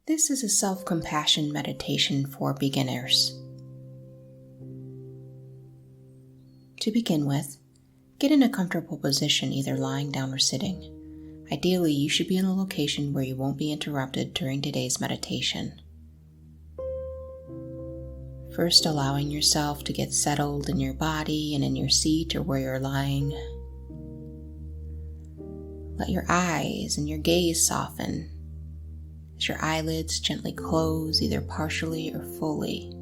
This is a self-compassion meditation for beginners. To begin with, get in a comfortable position, either lying down or sitting. Ideally, you should be in a location where you won't be interrupted during today's meditation. First, allowing yourself to get settled in your body and in your seat or where you're lying. Let your eyes and your gaze soften as your eyelids gently close, either partially or fully.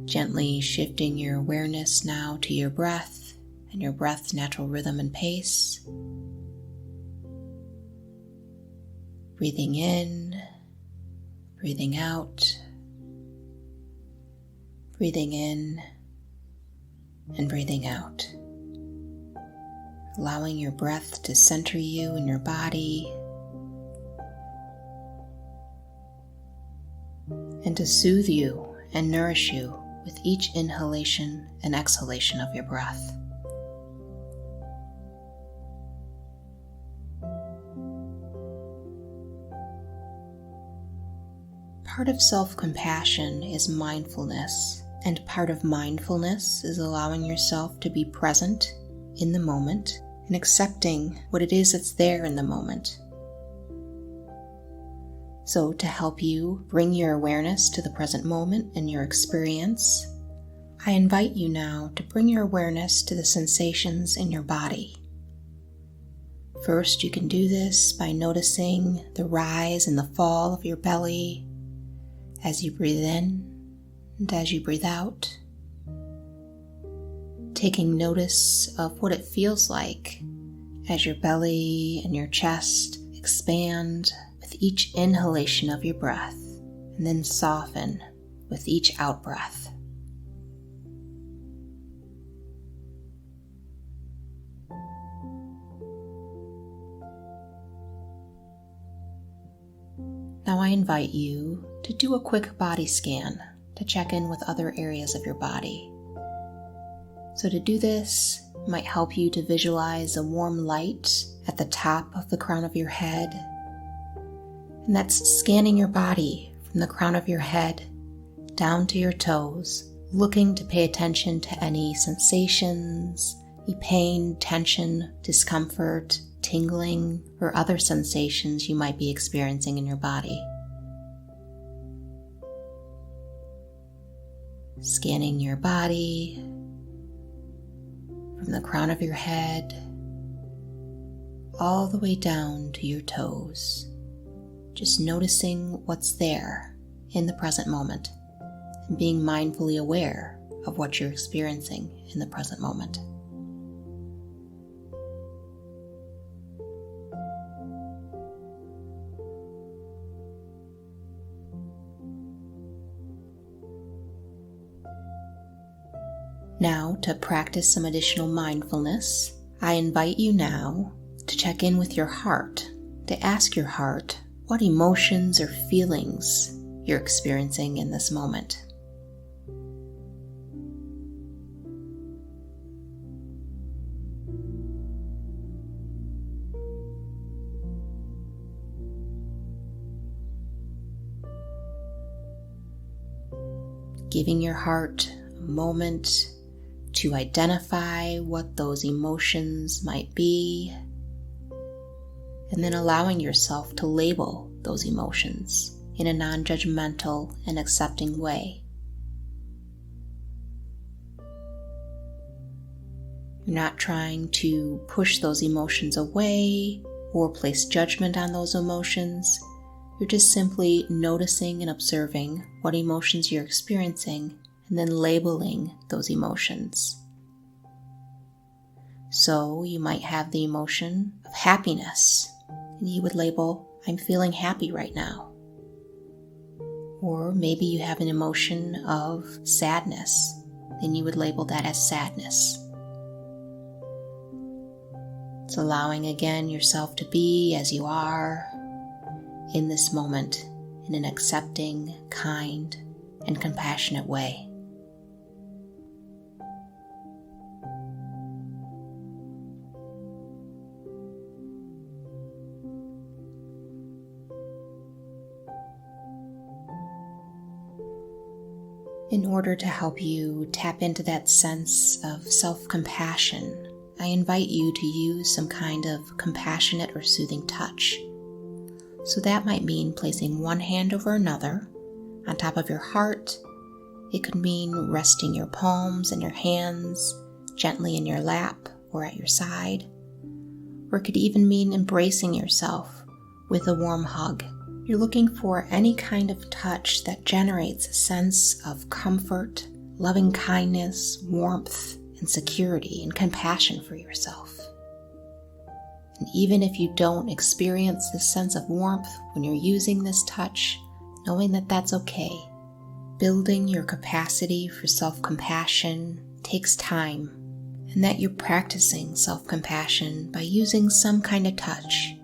Gently shifting your awareness now to your breath and your breath's natural rhythm and pace. Breathing in, breathing out, breathing in, and breathing out. Allowing your breath to center you in your body and to soothe you and nourish you with each inhalation and exhalation of your breath. Part of self-compassion is mindfulness, and part of mindfulness is allowing yourself to be present in the moment and accepting what it is that's there in the moment. So, to help you bring your awareness to the present moment and your experience, I invite you now to bring your awareness to the sensations in your body. First, you can do this by noticing the rise and the fall of your belly as you breathe in and as you breathe out. Taking notice of what it feels like as your belly and your chest expand with each inhalation of your breath, and then soften with each out-breath. Now I invite you to do a quick body scan to check in with other areas of your body. So to do this, it might help you to visualize a warm light at the top of the crown of your head. And that's scanning your body from the crown of your head down to your toes, looking to pay attention to any sensations, any pain, tension, discomfort, tingling, or other sensations you might be experiencing in your body. Scanning your body from the crown of your head all the way down to your toes. Just noticing what's there in the present moment and being mindfully aware of what you're experiencing in the present moment. Now, to practice some additional mindfulness, I invite you now to check in with your heart, to ask your heart what emotions or feelings you're experiencing in this moment. Giving your heart a moment to identify what those emotions might be, and then allowing yourself to label those emotions in a nonjudgmental and accepting way. You're not trying to push those emotions away or place judgment on those emotions. You're just simply noticing and observing what emotions you're experiencing and then labeling those emotions. So you might have the emotion of happiness, and you would label, I'm feeling happy right now. Or maybe you have an emotion of sadness, then you would label that as sadness. It's allowing again yourself to be as you are in this moment in an accepting, kind, and compassionate way. In order to help you tap into that sense of self-compassion, I invite you to use some kind of compassionate or soothing touch. So that might mean placing one hand over another on top of your heart. It could mean resting your palms and your hands gently in your lap or at your side. Or it could even mean embracing yourself with a warm hug. You're looking for any kind of touch that generates a sense of comfort, loving kindness, warmth, and security and compassion for yourself. And even if you don't experience this sense of warmth when you're using this touch, knowing that that's okay. Building your capacity for self-compassion takes time, and that you're practicing self-compassion by using some kind of touch,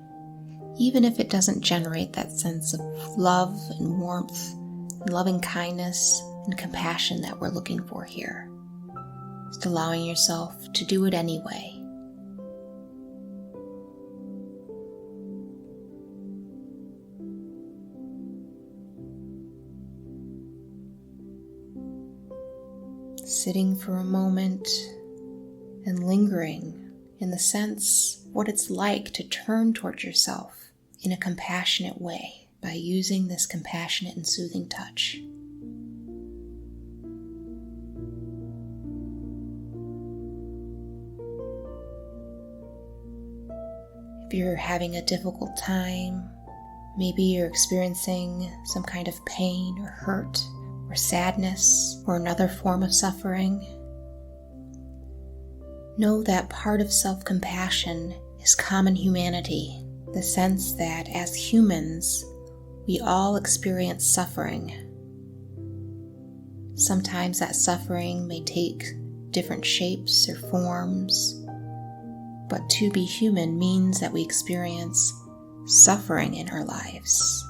even if it doesn't generate that sense of love and warmth and loving kindness and compassion that we're looking for here. Just allowing yourself to do it anyway. Sitting for a moment and lingering in the sense of what it's like to turn towards yourself in a compassionate way by using this compassionate and soothing touch. If you're having a difficult time, maybe you're experiencing some kind of pain or hurt or sadness or another form of suffering, know that part of self-compassion is common humanity, the sense that as humans, we all experience suffering. Sometimes that suffering may take different shapes or forms, but to be human means that we experience suffering in our lives.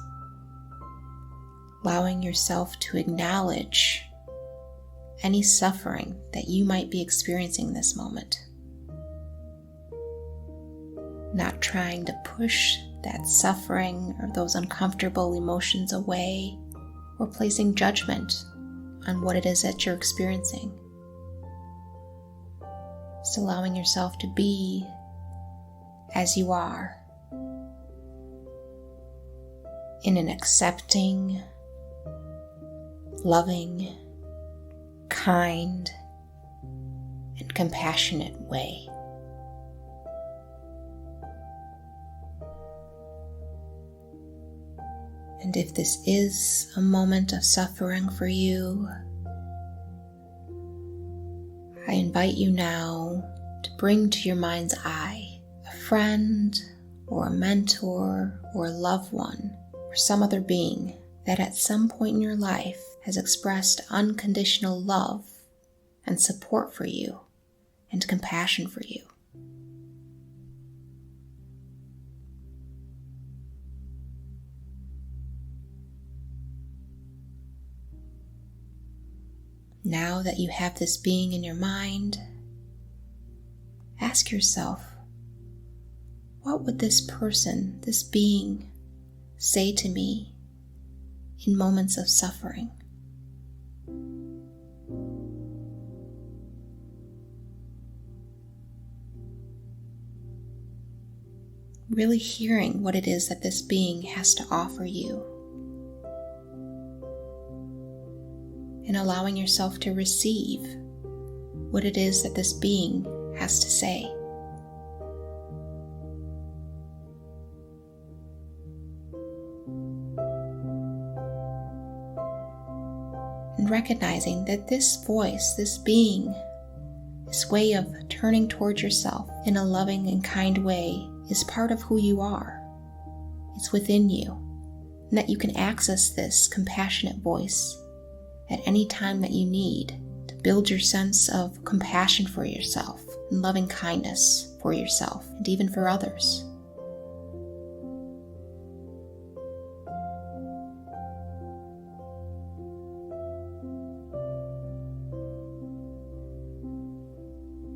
Allowing yourself to acknowledge any suffering that you might be experiencing in this moment. Not trying to push that suffering or those uncomfortable emotions away or placing judgment on what it is that you're experiencing. Just allowing yourself to be as you are in an accepting, loving, kind, and compassionate way. And if this is a moment of suffering for you, I invite you now to bring to your mind's eye a friend or a mentor or a loved one or some other being that at some point in your life has expressed unconditional love and support for you and compassion for you. Now that you have this being in your mind, ask yourself, what would this person, this being, say to me in moments of suffering? Really hearing what it is that this being has to offer you, and allowing yourself to receive what it is that this being has to say. And recognizing that this voice, this being, this way of turning towards yourself in a loving and kind way is part of who you are. It's within you, and that you can access this compassionate voice at any time that you need to build your sense of compassion for yourself and loving kindness for yourself and even for others.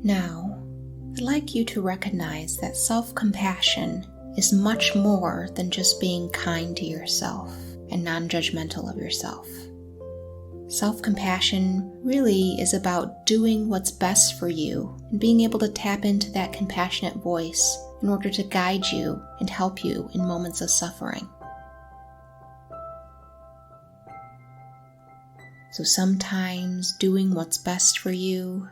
Now, I'd like you to recognize that self-compassion is much more than just being kind to yourself and non-judgmental of yourself. Self-compassion really is about doing what's best for you and being able to tap into that compassionate voice in order to guide you and help you in moments of suffering. So sometimes doing what's best for you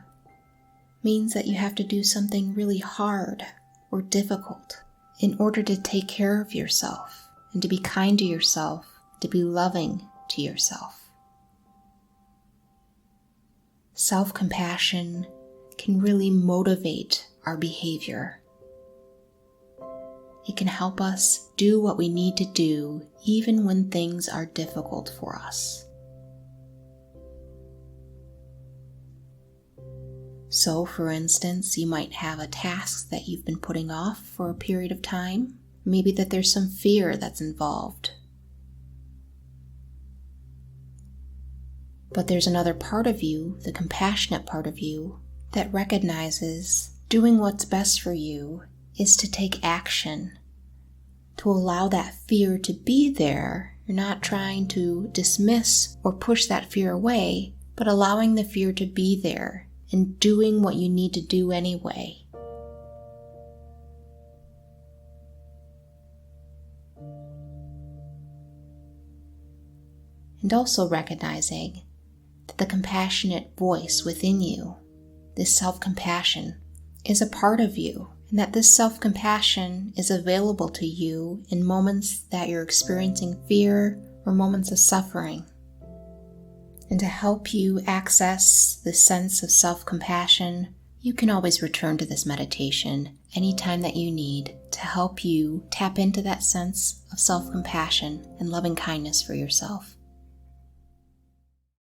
means that you have to do something really hard or difficult in order to take care of yourself and to be kind to yourself, to be loving to yourself. Self-compassion can really motivate our behavior. It can help us do what we need to do even when things are difficult for us. So, for instance, you might have a task that you've been putting off for a period of time. Maybe that there's some fear that's involved. But there's another part of you, the compassionate part of you, that recognizes doing what's best for you is to take action, to allow that fear to be there. You're not trying to dismiss or push that fear away, but allowing the fear to be there and doing what you need to do anyway. And also recognizing that the compassionate voice within you, this self-compassion, is a part of you, and that this self-compassion is available to you in moments that you're experiencing fear or moments of suffering. And to help you access the sense of self-compassion, you can always return to this meditation anytime that you need to help you tap into that sense of self-compassion and loving kindness for yourself.